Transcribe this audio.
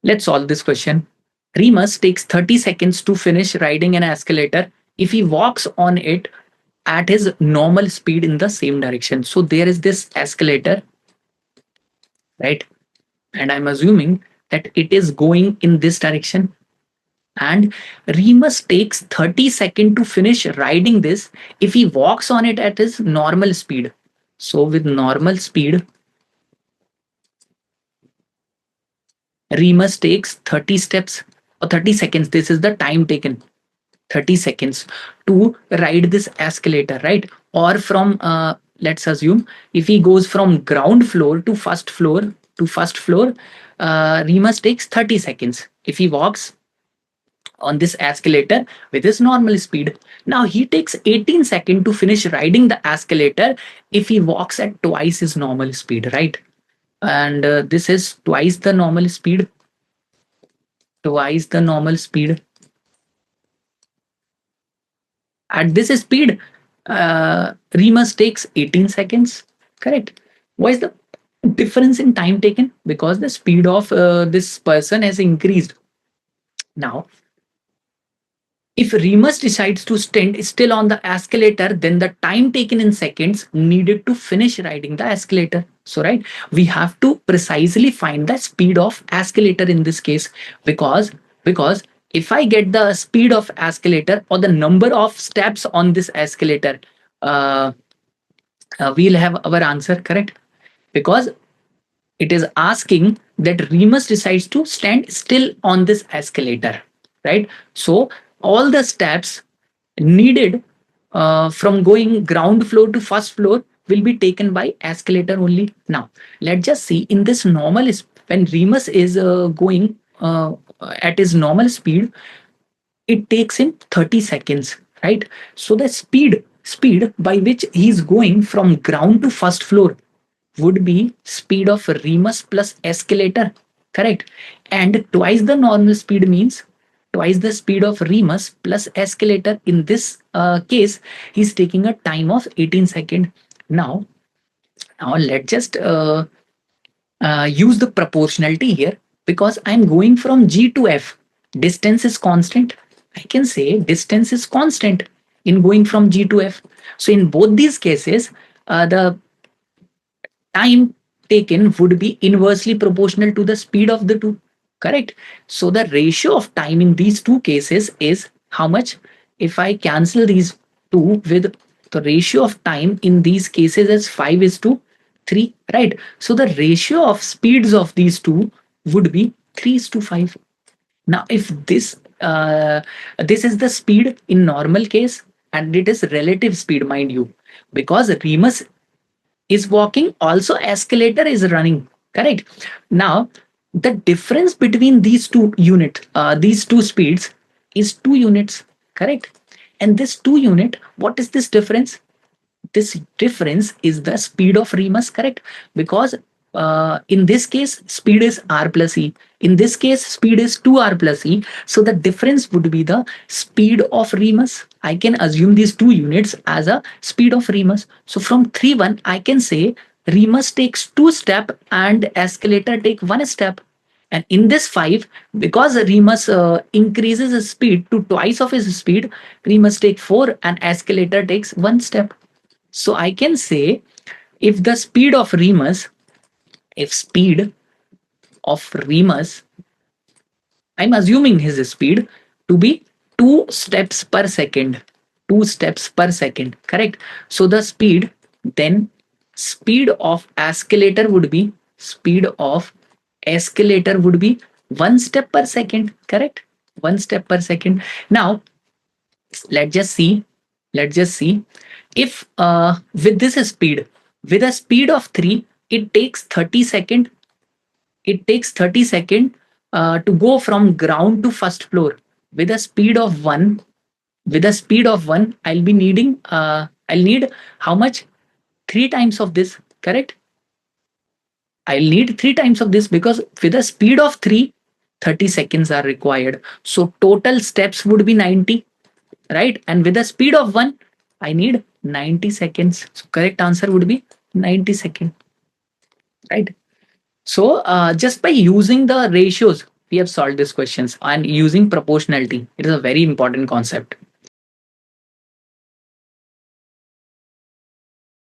Let's solve this question. Remus takes 30 seconds to finish riding an escalator if he walks on it at his normal speed in the same direction. So there is this escalator, right? And I'm assuming that it is going in this direction. And Remus takes 30 seconds to finish riding this if he walks on it at his normal speed. So with normal speed, Remus takes 30 steps or 30 seconds. This is the time taken. 30 seconds to ride this escalator, right? Or from let's assume if he goes from ground floor to first floor, Remus takes 30 seconds if he walks on this escalator with his normal speed. Now he takes 18 seconds to finish riding the escalator if he walks at twice his normal speed, right? And this is twice the normal speed. Twice the normal speed. At this speed, Remus takes 18 seconds. Correct. Why is the difference in time taken? Because the speed of this person has increased. Now, if Remus decides to stand still on the escalator, then the time taken in seconds needed to finish riding the escalator. So, right, we have to precisely find the speed of escalator in this case, because if I get the speed of escalator or the number of steps on this escalator, uh, we'll have our answer, correct? Because it is asking that Remus decides to stand still on this escalator, right? So all the steps needed from going ground floor to first floor will be taken by escalator only. Now, let's just see in this normal, when Remus is going at his normal speed, it takes him 30 seconds, right? So the speed by which he's going from ground to first floor would be speed of Remus plus escalator, correct? And twice the normal speed means twice the speed of Remus plus escalator. In this case, he's taking a time of 18 seconds. Now let's just use the proportionality here, because I'm going from G to F. Distance is constant. I can say distance is constant in going from G to F. So in both these cases, the time taken would be inversely proportional to the speed of the two, correct? So the ratio of time in these two cases is how much? If I cancel these two, with the ratio of time in these cases is 5:3, right? So the ratio of speeds of these two would be 3:5. Now if this is the speed in normal case, and it is relative speed, mind you, because Remus is walking, also escalator is running, correct? Now the difference between these two these two speeds is 2 units, correct? And this 2 unit, what is this difference? This difference is the speed of Remus, correct? Because in this case speed is r plus e, in this case speed is 2r plus e, so the difference would be the speed of Remus. I can assume these 2 units as a speed of Remus. So from 3:1 I can say Remus takes 2 step and escalator take 1 step. And in this 5, because Remus increases his speed to twice of his speed, Remus take 4 and escalator takes 1 step. So I can say if the speed of Remus, I'm assuming his speed to be 2 steps per second. 2 steps per second, correct? So the speed of escalator would be 1 step per second, correct? 1 step per second. Now let's just see if with this speed, with a speed of 3, it takes 30 seconds. It takes 30 seconds to go from ground to first floor. With a speed of 1, I'll be needing I'll need how much? 3 times of this, correct? I'll need 3 times of this, because with a speed of 3, 30 seconds are required. So total steps would be 90, right? And with a speed of 1, I need 90 seconds. So correct answer would be 90 seconds, right? So just by using the ratios, we have solved these questions. And using proportionality, it is a very important concept.